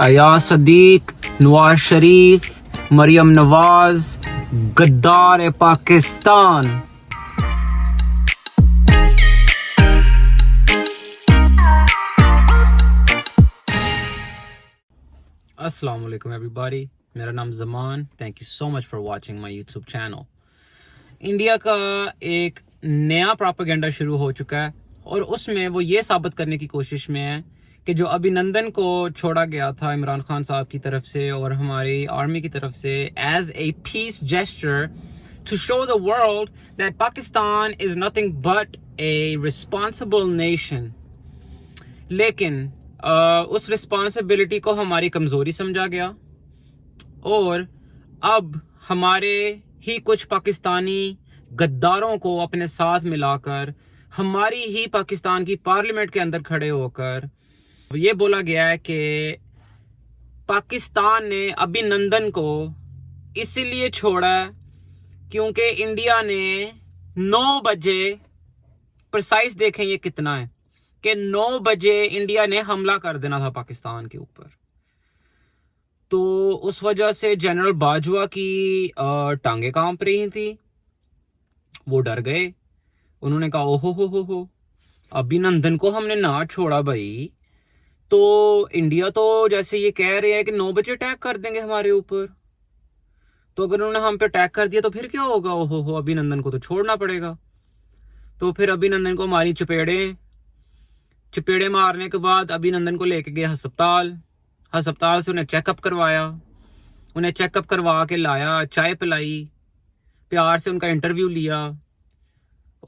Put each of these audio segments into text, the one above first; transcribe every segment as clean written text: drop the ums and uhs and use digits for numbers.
अयाज सदीक, नवाज शरीफ, मरियम नवाज, गद्दार ए पाकिस्तान। अस्सलाम वालेकुम एवरीबॉडी, मेरा नाम Zaman. Thank you so much for watching my YouTube channel. India का एक नया प्रोपेगेंडा शुरू हो चुका है और उसमें वो ये साबित करने की कोशिश में है कि जो अभिनंदन को छोड़ा गया था इमरान खान साहब की तरफ से और हमारी आर्मी की तरफ से as a peace gesture to show the world that Pakistan is nothing but a responsible nation, लेकिन उस रिस्पॉन्सिबिलिटी को हमारी कमजोरी समझा गया और अब हमारे ही कुछ पाकिस्तानी गद्दारों को अपने साथ मिलाकर हमारी ही पाकिस्तान की पार्लियामेंट के अंदर खड़े होकर ये बोला गया है कि पाकिस्तान ने अभिनंदन को इसीलिए छोड़ा क्योंकि इंडिया ने 9 बजे, प्रिसाइज देखें ये कितना है, कि 9 बजे इंडिया ने हमला कर देना था पाकिस्तान के ऊपर। तो उस वजह से जनरल बाजवा की टांगे कांप रही थी, वो डर गए। उन्होंने कहा ओहो हो अभिनंदन को हमने ना छोड़ा भाई तो इंडिया तो जैसे ये कह रहे हैं कि 9 बजे अटैक कर देंगे हमारे ऊपर, तो अगर उन्होंने हम पे अटैक कर दिया तो फिर क्या होगा। ओहो हो अभिनंदन को तो छोड़ना पड़ेगा। तो फिर अभिनंदन को मारी चपेड़े मारने के बाद अभिनंदन को लेके गए अस्पताल से उन्हें चेकअप करवाया, उन्हें चेकअप करवा के लाया, चाय पिलाई, प्यार से उनका इंटरव्यू लिया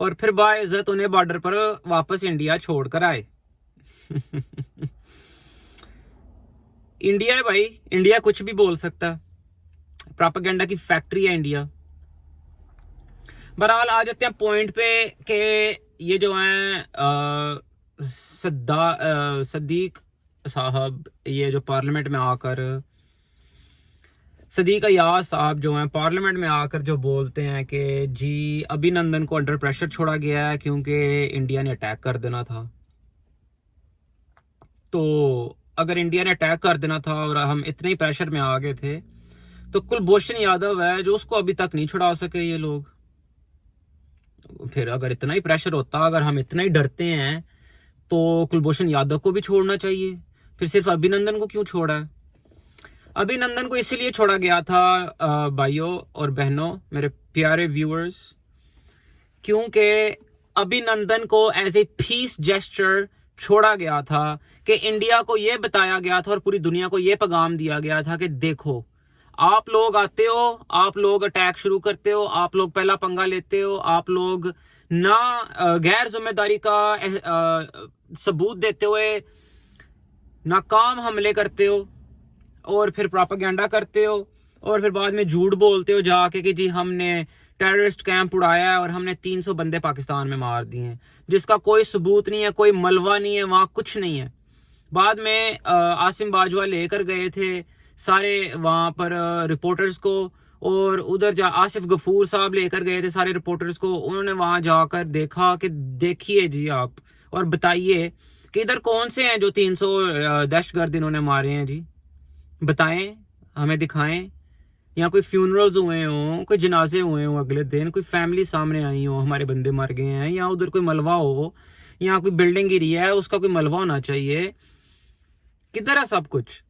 और फिर बाइज्जत उन्हें बॉर्डर पर वापस इंडिया छोड़ कर आए। इंडिया है भाई, इंडिया कुछ भी बोल सकता है, प्रोपेगेंडा की फैक्ट्री है इंडिया। बहरहाल आ जाते हैं पॉइंट पे कि ये जो है सदीक साहब, ये जो पार्लियामेंट में आकर सदीक अयाज साहब जो हैं पार्लियामेंट में आकर जो बोलते हैं कि जी अभिनंदन को अंडर प्रेशर छोड़ा गया है क्योंकि इंडिया ने अटैक कर देना था। तो अगर इंडिया ने अटैक कर देना था और हम इतने ही प्रेशर में आ गए थे तो कुलभूषण यादव है जो उसको अभी तक नहीं छुड़ा सके ये लोग। फिर अगर इतना ही प्रेशर होता, अगर हम इतना ही डरते हैं तो कुलभूषण यादव को भी छोड़ना चाहिए। फिर सिर्फ अभिनंदन को क्यों छोड़ा है? अभिनंदन को इसीलिए छोड़ा गया था भाइयों और बहनों, मेरे प्यारे व्यूअर्स, क्योंकि अभिनंदन को एज ए पीस जेस्चर छोड़ा गया था कि इंडिया को यह बताया गया था और पूरी दुनिया को यह पैगाम दिया गया था कि देखो आप लोग आते हो, आप लोग अटैक शुरू करते हो, आप लोग पहला पंगा लेते हो, आप लोग ना गैर जिम्मेदारी का सबूत देते हुए नाकाम हमले करते हो और फिर प्रोपेगेंडा करते हो और फिर बाद में झूठ बोलते हो जाके कि जी हमने टेररिस्ट कैंप उड़ाया है और हमने 300 बंदे पाकिस्तान में मार दिए हैं, जिसका कोई सबूत नहीं है, कोई मलबा नहीं है, वहां कुछ नहीं है। बाद में आसिम बाजवा लेकर गए थे सारे वहां पर रिपोर्टर्स को और उधर आसिफ गफूर साहब लेकर गए थे सारे रिपोर्टर्स को। उन्होंने वहां जाकर देखा कि देखिए जी आप और बताइए कि इधर कौन से हैं जो 300 दहशतगर्द इन्होंने मारे हैं जी, बताएं हमें, दिखाएं। यहाँ कोई फ्यूनरल्स हुए हों, कोई जनाजे हुए हों अगले दिन, कोई फैमिली सामने आई हो, हमारे बंदे मर गए हैं, या उधर कोई मलबा हो, यहाँ कोई बिल्डिंग गिरी है उसका कोई मलबा होना चाहिए, किधर है सब कुछ।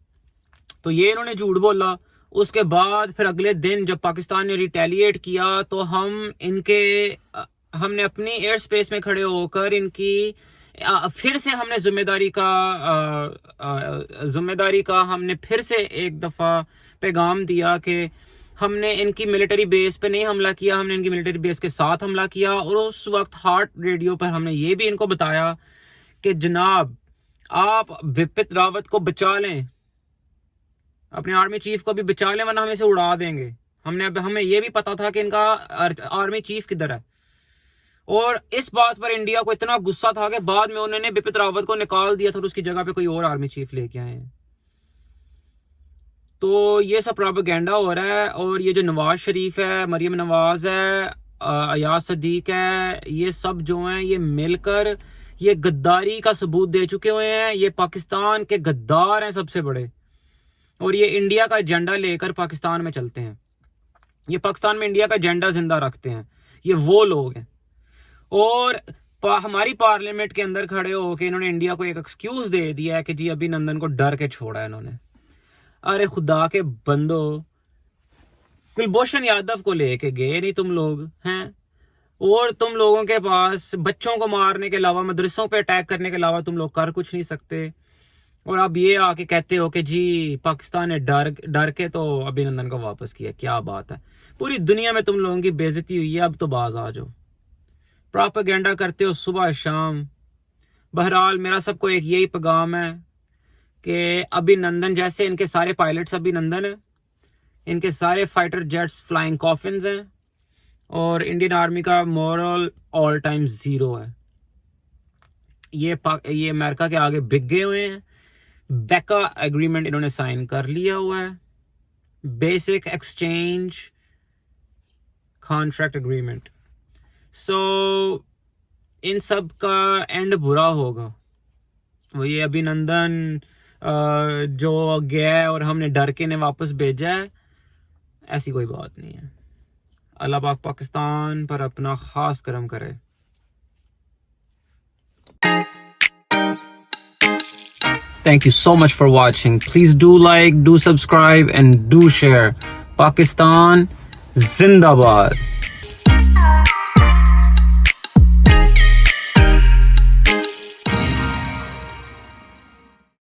तो ये इन्होंने झूठ बोला। उसके बाद फिर अगले दिन जब पाकिस्तान ने रिटेलिएट किया तो हमने अपनी एयर स्पेस में खड़े होकर इनकी फिर से हमने जिम्मेदारी का हमने फिर से एक दफा पैगाम दिया कि हमने इनकी मिलिट्री बेस पे नहीं हमला किया, हमने इनकी मिलिट्री बेस के साथ हमला किया। और उस वक्त हार्ट रेडियो पर हमने ये भी इनको बताया कि जनाब आप बिपिन रावत को बचा लें, अपने आर्मी चीफ को भी बचा लें, वरना हम इसे उड़ा देंगे। हमें ये भी पता था कि इनका आर्मी चीफ किधर है। और इस बात पर इंडिया को इतना गुस्सा था कि बाद में उन्होंने बिपिन रावत को निकाल दिया था और उसकी जगह पे कोई और आर्मी चीफ लेके आए हैं। तो ये सब प्रोपेगेंडा हो रहा है। और ये जो नवाज शरीफ है, मरियम नवाज है, अयाज सदीक है, ये सब जो हैं ये मिलकर ये गद्दारी का सबूत दे चुके हुए हैं। ये पाकिस्तान के गद्दार हैं सबसे बड़े। और ये इंडिया का एजेंडा लेकर पाकिस्तान में चलते हैं, ये पाकिस्तान में इंडिया का एजेंडा जिंदा रखते हैं, ये वो लोग हैं। और हमारी पार्लियामेंट के अंदर खड़े होकर इन्होंने इंडिया को एक एक्सक्यूज दे दिया है कि जी अभिनंदन को डर के छोड़ा है इन्होंने। अरे खुदा के बंदो, कुलभूषण यादव को लेके गए नहीं तुम लोग हैं, और तुम लोगों के पास बच्चों को मारने के अलावा, मदरसों पे अटैक करने के अलावा तुम लोग कर कुछ नहीं सकते। और अब ये आके कहते हो कि जी पाकिस्तान ने डर के तो अभिनंदन को वापस किया। क्या बात है, पूरी दुनिया में तुम लोगों की बेइज्जती हुई है, अब तो बाज आ जाओ। प्रोपेगेंडा करते हो सुबह शाम। बहरहाल मेरा सबको एक यही पैगाम है कि अभिनंदन जैसे इनके सारे पायलट्स अभिनंदन है, इनके सारे फाइटर जेट्स फ्लाइंग कॉफिन्स हैं, और इंडियन आर्मी का मोरल ऑल टाइम 0 है। ये अमेरिका के आगे बिक गए हुए हैं। बेका एग्रीमेंट इन्होंने साइन कर लिया हुआ है, बेसिक एक्सचेंज कॉन्ट्रैक्ट एग्रीमेंट। सो इन सब का एंड बुरा होगा। वो ये अभिनंदन जो गया है और हमने डर के ने वापस भेजा है, ऐसी कोई बात नहीं है। अल्लाह पाक पाकिस्तान पर अपना खास करम करे। Thank you so much for watching. Please do like, do subscribe, and do share. Pakistan Zindabad.